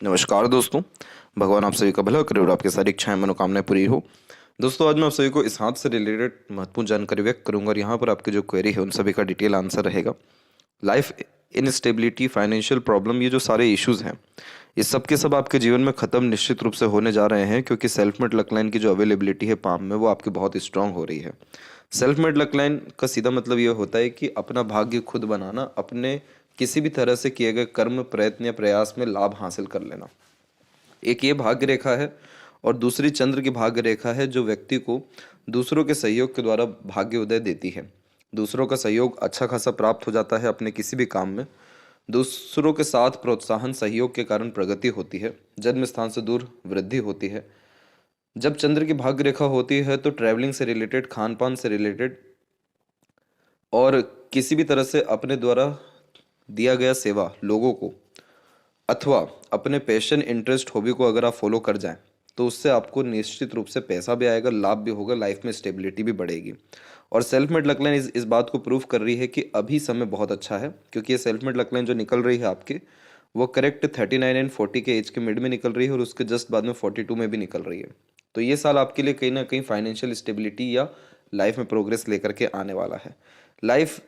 नमस्कार दोस्तों। भगवान आप सभी का भला करे और आपकी सारी इच्छाएं मनोकामनाएं पूरी हो। दोस्तों, आज मैं आप सभी को इस हाथ से रिलेटेड महत्वपूर्ण जानकारी व्यक्त करूंगा और यहाँ पर आपकी जो क्वेरी है उन सभी का डिटेल आंसर रहेगा। लाइफ इनस्टेबिलिटी, फाइनेंशियल प्रॉब्लम, ये जो सारे इश्यूज हैं, ये सब के सब आपके जीवन में ख़त्म निश्चित रूप से होने जा रहे हैं, क्योंकि सेल्फ मेड लक लाइन की जो अवेलेबिलिटी है पाम में वो आपकी बहुत स्ट्रांग हो रही है। सेल्फ मेड लक लाइन का सीधा मतलब ये होता है कि अपना भाग्य खुद बनाना, अपने किसी भी तरह से किए गए कर्म, प्रयत्न या प्रयास में लाभ हासिल कर लेना। एक ये भाग्य रेखा है और दूसरी चंद्र की भाग्य रेखा है, जो व्यक्ति को दूसरों के सहयोग के द्वारा भाग्य उदय देती है। दूसरों का सहयोग अच्छा खासा प्राप्त हो जाता है अपने किसी भी काम में। दूसरों के साथ प्रोत्साहन, सहयोग के कारण प्रगति होती है। जन्म स्थान से दूर वृद्धि होती है। जब चंद्र की भाग्य रेखा होती है तो ट्रैवलिंग से रिलेटेड, खान पान से रिलेटेड और किसी भी तरह से अपने द्वारा दिया गया सेवा लोगों को, अथवा अपने पैशन, इंटरेस्ट, हॉबी को अगर आप फॉलो कर जाएं तो उससे आपको निश्चित रूप से पैसा भी आएगा, लाभ भी होगा, लाइफ में स्टेबिलिटी भी बढ़ेगी। और सेल्फ मेड लक लाइन इस बात को प्रूव कर रही है कि अभी समय बहुत अच्छा है, क्योंकि ये सेल्फ मेड लक लाइन जो निकल रही है आपके, वो करेक्ट 39 एंड 40 के एज के मिड में निकल रही है और उसके जस्ट बाद में 42 में भी निकल रही है। तो ये साल आपके लिए कहीं ना कहीं फाइनेंशियल स्टेबिलिटी या लाइफ में प्रोग्रेस लेकर के आने वाला है। लाइफ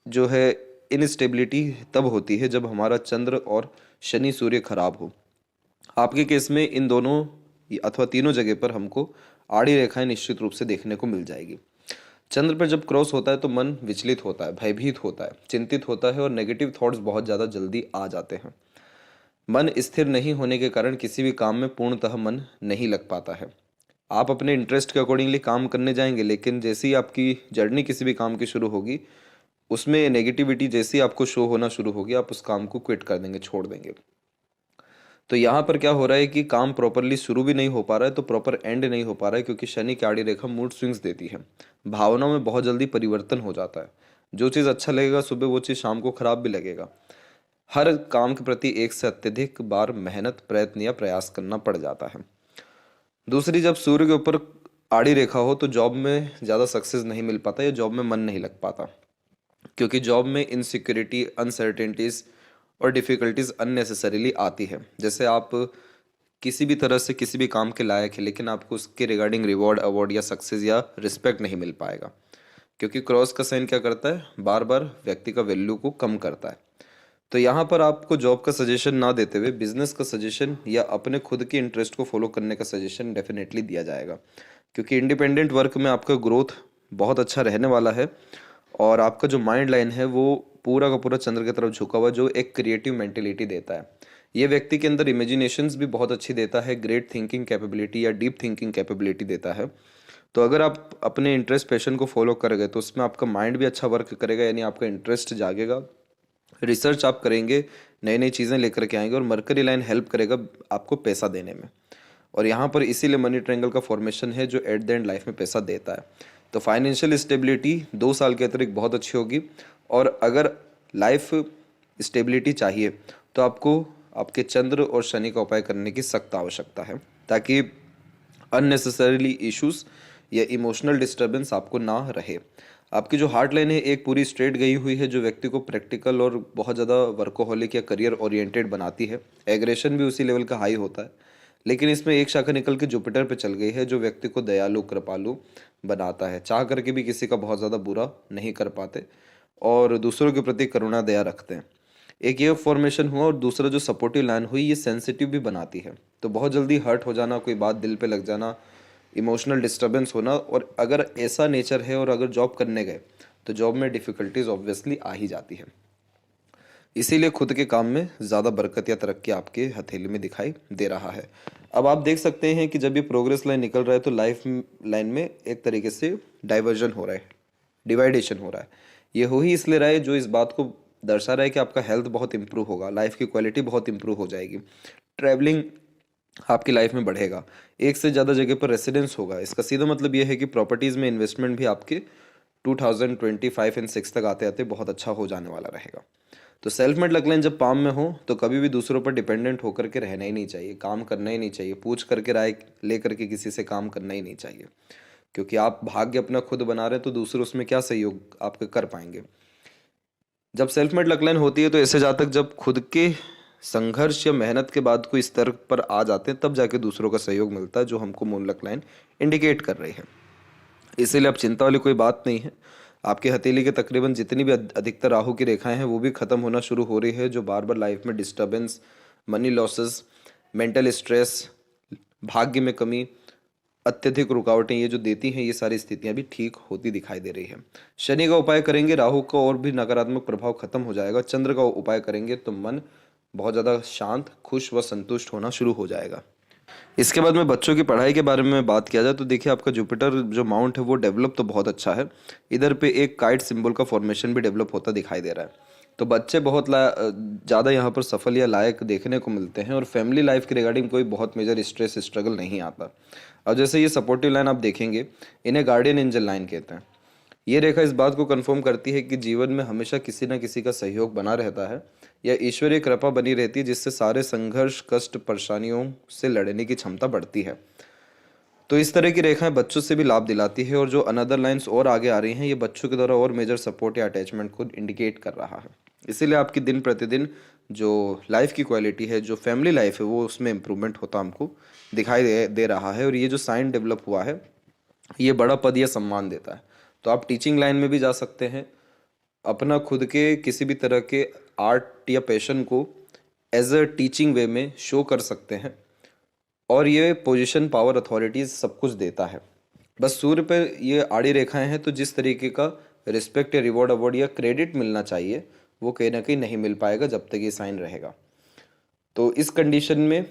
जो है इनस्टेबिलिटी तब होती है जब हमारा चंद्र और शनि सूर्य खराब हो। आपके केस में इन दोनों अथवा तीनों जगह पर हमको आड़ी रेखाएं निश्चित रूप से देखने को मिल जाएगी। चंद्र पर जब क्रॉस होता है तो मन विचलित होता है, भयभीत होता है, चिंतित होता है और नेगेटिव थॉट्स बहुत ज़्यादा जल्दी आ जाते हैं। मन स्थिर नहीं होने के कारण किसी भी काम में पूर्णतः मन नहीं लग पाता है। आप अपने इंटरेस्ट के अकॉर्डिंगली काम करने जाएंगे, लेकिन जैसे ही आपकी जर्नी किसी भी काम की शुरू होगी, उसमें नेगेटिविटी जैसे ही आपको शो होना शुरू होगी, आप उस काम को क्विट कर देंगे, छोड़ देंगे। तो यहाँ पर क्या हो रहा है कि काम प्रॉपरली शुरू भी नहीं हो पा रहा है, तो प्रॉपर एंड नहीं हो पा रहा है, क्योंकि शनि की आड़ी रेखा मूड स्विंग्स देती है। भावनाओं में बहुत जल्दी परिवर्तन हो जाता है। जो चीज़ अच्छा लगेगा सुबह, वो चीज़ शाम को खराब भी लगेगा। हर काम के प्रति एक से अत्यधिक बार मेहनत, प्रयत्न या प्रयास करना पड़ जाता है। दूसरी, जब सूर्य के ऊपर आड़ी रेखा हो तो जॉब में ज़्यादा सक्सेस नहीं मिल पाता या जॉब में मन नहीं लग पाता, क्योंकि जॉब में इनसिक्योरिटी, अनसर्टेनिटीज और डिफ़िकल्टीज अननेसेसरीली आती है। जैसे आप किसी भी तरह से किसी भी काम के लायक है, लेकिन आपको उसके रिगार्डिंग रिवॉर्ड, अवार्ड या सक्सेस या रिस्पेक्ट नहीं मिल पाएगा, क्योंकि क्रॉस का साइन क्या करता है, बार बार व्यक्ति का वैल्यू को कम करता है। तो यहाँ पर आपको जॉब का सजेशन ना देते हुए बिजनेस का सजेशन या अपने खुद के इंटरेस्ट को फॉलो करने का सजेशन डेफिनेटली दिया जाएगा, क्योंकि इंडिपेंडेंट वर्क में आपका ग्रोथ बहुत अच्छा रहने वाला है। और आपका जो माइंड लाइन है वो पूरा का पूरा चंद्र की तरफ झुका हुआ, जो एक क्रिएटिव मेंटेलिटी देता है। ये व्यक्ति के अंदर इमेजिनेशंस भी बहुत अच्छी देता है, ग्रेट थिंकिंग कैपेबिलिटी या डीप थिंकिंग कैपेबिलिटी देता है। तो अगर आप अपने इंटरेस्ट, पैशन को फॉलो कर गए तो उसमें आपका माइंड भी अच्छा वर्क करेगा, यानी आपका इंटरेस्ट जागेगा, रिसर्च आप करेंगे, नई नई चीज़ें लेकर के आएंगे और मरकरी लाइन हेल्प करेगा आपको पैसा देने में। और यहाँ पर इसीलिए मनी ट्रायंगल का फॉर्मेशन है, जो एट द एंड लाइफ में पैसा देता है। तो फाइनेंशियल स्टेबिलिटी 2 साल के अतिरिक्त बहुत अच्छी होगी। और अगर लाइफ स्टेबिलिटी चाहिए तो आपको आपके चंद्र और शनि का उपाय करने की सख्त आवश्यकता है, ताकि अननेसेसरीली इश्यूज या इमोशनल डिस्टर्बेंस आपको ना रहे। आपकी जो हार्ट लाइन है एक पूरी स्ट्रेट गई हुई है, जो व्यक्ति को प्रैक्टिकल और बहुत ज़्यादा वर्कोहॉलिक या करियर ओरिएंटेड बनाती है। एग्रेशन भी उसी लेवल का हाई होता है, लेकिन इसमें एक शाखा निकल के जुपिटर पे चल गई है, जो व्यक्ति को दयालु, कृपालु बनाता है। चाह करके भी किसी का बहुत ज़्यादा बुरा नहीं कर पाते और दूसरों के प्रति करुणा, दया रखते हैं। एक ये फॉर्मेशन हुआ और दूसरा जो सपोर्टिव लाइन हुई, ये सेंसिटिव भी बनाती है। तो बहुत जल्दी हर्ट हो जाना, कोई बात दिल पे लग जाना, इमोशनल डिस्टर्बेंस होना, और अगर ऐसा नेचर है और अगर जॉब करने गए तो जॉब में डिफ़िकल्टीज ऑब्वियसली आ ही जाती है। इसीलिए खुद के काम में ज़्यादा बरकत या तरक्की आपके हथेली में दिखाई दे रहा है। अब आप देख सकते हैं कि जब ये प्रोग्रेस लाइन निकल रहा है तो लाइफ लाइन में एक तरीके से डाइवर्जन हो रहा है, डिवाइडेशन हो रहा है। ये हो ही इसलिए रहा है जो इस बात को दर्शा रहा है कि आपका हेल्थ बहुत इंप्रूव होगा, लाइफ की क्वालिटी बहुत इंप्रूव हो जाएगी, ट्रैवलिंग आपकी लाइफ में बढ़ेगा, एक से ज़्यादा जगह पर रेसिडेंस होगा। इसका सीधा मतलब ये है कि प्रॉपर्टीज़ में इन्वेस्टमेंट भी आपके 2025 एंड 6 तक आते आते बहुत अच्छा हो जाने वाला रहेगा। तो सेल्फ मेड लक लाइन जब पाम में हो तो कभी भी दूसरों पर डिपेंडेंट होकर के रहना ही नहीं चाहिए, काम करना ही नहीं चाहिए, पूछ करके राय लेकर के किसी से काम करना ही नहीं चाहिए, क्योंकि आप भाग्य अपना खुद बना रहे हैं तो दूसरे उसमें क्या सहयोग आपके कर पाएंगे। जब सेल्फ मेड लक लाइन होती है तो ऐसे जातक जब खुद के संघर्ष या मेहनत के बाद कोई स्तर पर आ जाते हैं, तब जाके दूसरों का सहयोग मिलता है, जो हमको मूलक लाइन इंडिकेट कर रही है। इसीलिए अब चिंता वाली कोई बात नहीं है। आपके हथेली के तकरीबन जितनी भी अधिकतर राहु की रेखाएं हैं वो भी खत्म होना शुरू हो रही है, जो बार बार लाइफ में disturbance, money losses, mental stress, भाग्य में कमी, अत्यधिक रुकावटें ये जो देती हैं, ये सारी स्थितियां भी ठीक होती दिखाई दे रही है। शनि का उपाय करेंगे, राहु का और भी नकारात्मक प्रभाव खत्म हो जाएगा। चंद्र का उपाय करेंगे तो मन बहुत ज़्यादा शांत, खुश व संतुष्ट होना शुरू हो जाएगा। इसके बाद में बच्चों की पढ़ाई के बारे में बात किया जाए तो देखिए, आपका जुपिटर जो माउंट है वो डेवलप तो बहुत अच्छा है। इधर पे एक काइट सिंबल का फॉर्मेशन भी डेवलप होता दिखाई दे रहा है। तो बच्चे बहुत ज़्यादा यहाँ पर सफल या लायक देखने को मिलते हैं, और फैमिली लाइफ के रिगार्डिंग कोई बहुत मेजर स्ट्रेस स्ट्रगल नहीं आता। और जैसे ये सपोर्टिव लाइन आप देखेंगे, इन्हें गार्डियन एंजल लाइन कहते हैं। ये रेखा इस बात को कंफर्म करती है कि जीवन में हमेशा किसी न किसी का सहयोग बना रहता है, या ईश्वरीय कृपा बनी रहती है, जिससे सारे संघर्ष, कष्ट, परेशानियों से लड़ने की क्षमता बढ़ती है। तो इस तरह की रेखाएं बच्चों से भी लाभ दिलाती है, और जो अनदर लाइंस और आगे आ रही हैं, ये बच्चों के द्वारा और मेजर सपोर्ट या अटैचमेंट को इंडिकेट कर रहा है। इसीलिए आपकी दिन प्रतिदिन जो लाइफ की क्वालिटी है, जो फैमिली लाइफ है, वो उसमें इम्प्रूवमेंट होता हमको दिखाई दे रहा है। और ये जो साइन डेवलप हुआ है, ये बड़ा पद या सम्मान देता है। तो आप टीचिंग लाइन में भी जा सकते हैं, अपना खुद के किसी भी तरह के आर्ट या पैशन को एज अ टीचिंग वे में शो कर सकते हैं, और ये पोजीशन, पावर, अथॉरिटीज सब कुछ देता है। बस सूर्य पर ये आड़ी रेखाएं हैं, तो जिस तरीके का रिस्पेक्ट या रिवॉर्ड, अवार्ड या क्रेडिट मिलना चाहिए, वो कहीं ना कहीं नहीं मिल पाएगा जब तक ये साइन रहेगा। तो इस कंडीशन में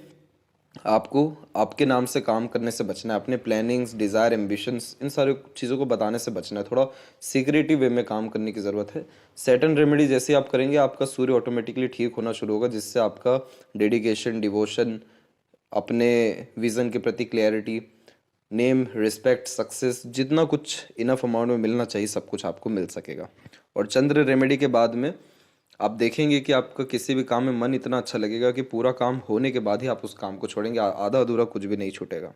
आपको आपके नाम से काम करने से बचना है, अपने प्लानिंग्स, डिज़ायर, एम्बिशंस, इन सारी चीज़ों को बताने से बचना है। थोड़ा सीक्रेटिव वे में काम करने की ज़रूरत है। सैटर्न रेमेडी जैसे आप करेंगे, आपका सूर्य ऑटोमेटिकली ठीक होना शुरू होगा, जिससे आपका डेडिकेशन, डिवोशन, अपने विज़न के प्रति क्लैरिटी, नेम, रिस्पेक्ट, सक्सेस, जितना कुछ इनफ अमाउंट में मिलना चाहिए, सब कुछ आपको मिल सकेगा। और चंद्र रेमेडी के बाद में आप देखेंगे कि आपका किसी भी काम में मन इतना अच्छा लगेगा कि पूरा काम होने के बाद ही आप उस काम को छोड़ेंगे, आधा अधूरा कुछ भी नहीं छूटेगा।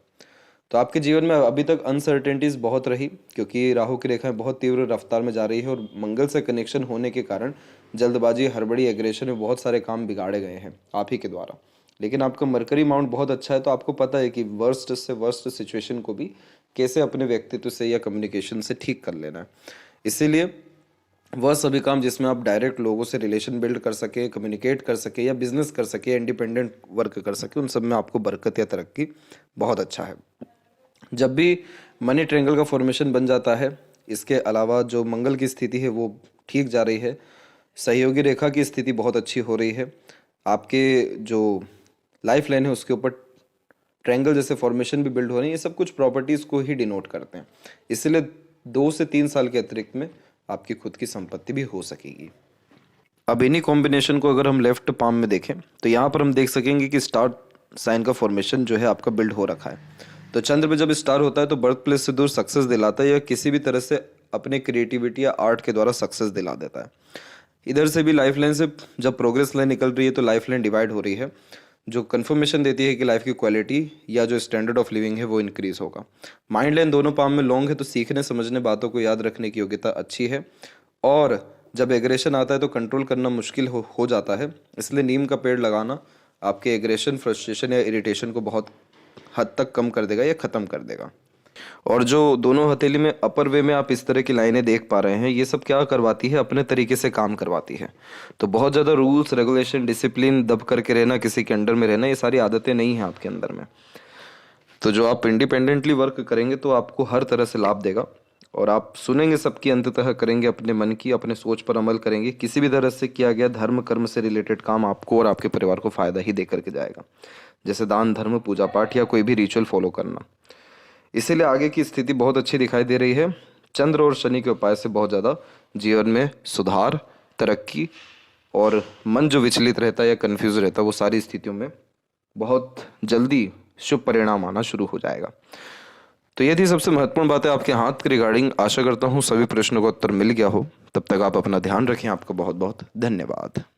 तो आपके जीवन में अभी तक अनसर्टेनिटीज बहुत रही, क्योंकि राहु की रेखाएं बहुत तीव्र रफ्तार में जा रही है, और मंगल से कनेक्शन होने के कारण जल्दबाजी, हड़बड़ी, एग्रेशन में बहुत सारे काम बिगाड़े गए हैं आप ही के द्वारा। लेकिन आपका मरकरी माउंट बहुत अच्छा है, तो आपको पता है कि वर्स्ट से वर्स्ट सिचुएशन को भी कैसे अपने व्यक्तित्व से या कम्युनिकेशन से ठीक कर लेना है। इसीलिए वह सभी काम जिसमें आप डायरेक्ट लोगों से रिलेशन बिल्ड कर सके, कम्युनिकेट कर सके, या बिजनेस कर सके, इंडिपेंडेंट वर्क कर सके, उन सब में आपको बरकत या तरक्की बहुत अच्छा है। जब भी मनी ट्रायंगल का फॉर्मेशन बन जाता है, इसके अलावा जो मंगल की स्थिति है वो ठीक जा रही है, सहयोगी रेखा की स्थिति बहुत अच्छी हो रही है, आपके जो लाइफ लाइन है उसके ऊपर ट्रायंगल जैसे फॉर्मेशन भी बिल्ड हो रही है, ये सब कुछ प्रॉपर्टीज़ को ही डिनोट करते हैं। इसलिए 2 से 3 साल के अतिरिक्त में आपकी खुद की संपत्ति भी हो सकेगी। अब इन्हीं कॉम्बिनेशन को अगर हम लेफ्ट पाम में देखें तो यहाँ पर हम देख सकेंगे कि स्टार साइन का फॉर्मेशन जो है आपका बिल्ड हो रखा है। तो चंद्र पे जब स्टार होता है तो बर्थ प्लेस से दूर सक्सेस दिलाता है, या किसी भी तरह से अपने क्रिएटिविटी या आर्ट के द्वारा सक्सेस दिला देता है। इधर से भी लाइफ लाइन से जब प्रोग्रेस लाइन निकल रही है तो लाइफ लाइन डिवाइड हो रही है, जो कन्फर्मेशन देती है कि लाइफ की क्वालिटी या जो स्टैंडर्ड ऑफ लिविंग है वो इंक्रीज होगा। माइंड लाइन दोनों पाम में लॉन्ग है, तो सीखने समझने, बातों को याद रखने की योग्यता अच्छी है, और जब एग्रेशन आता है तो कंट्रोल करना मुश्किल हो जाता है। इसलिए नीम का पेड़ लगाना आपके एग्रेशन, फ्रस्ट्रेशन या इरिटेशन को बहुत हद तक कम कर देगा या ख़त्म कर देगा। और जो दोनों हथेली में अपर वे में आप इस तरह की लाइनें देख पा रहे हैं, ये सब क्या करवाती है, अपने तरीके से काम करवाती है। तो बहुत ज़्यादा रूल्स, रेगुलेशन, डिसिप्लिन, दब करके रहना, किसी के अंडर में रहना, ये सारी आदतें नहीं हैं आपके अंदर में। तो जो आप इंडिपेंडेंटली वर्क करेंगे तो आपको हर तरह से लाभ देगा, और आप सुनेंगे सबकी, अंततः करेंगे अपने मन की, अपने सोच पर अमल करेंगे। किसी भी तरह से किया गया धर्म कर्म से रिलेटेड काम आपको और आपके परिवार को फ़ायदा ही दे करके जाएगा, जैसे दान, धर्म, पूजा पाठ या कोई भी रिचुअल फॉलो करना। इसीलिए आगे की स्थिति बहुत अच्छी दिखाई दे रही है। चंद्र और शनि के उपाय से बहुत ज़्यादा जीवन में सुधार, तरक्की, और मन जो विचलित रहता है या कन्फ्यूज रहता है, वो सारी स्थितियों में बहुत जल्दी शुभ परिणाम आना शुरू हो जाएगा। तो ये थी सबसे महत्वपूर्ण बात है आपके हाथ के रिगार्डिंग। आशा करता हूँ सभी प्रश्नों का उत्तर मिल गया हो। तब तक आप अपना ध्यान रखें। आपका बहुत बहुत धन्यवाद।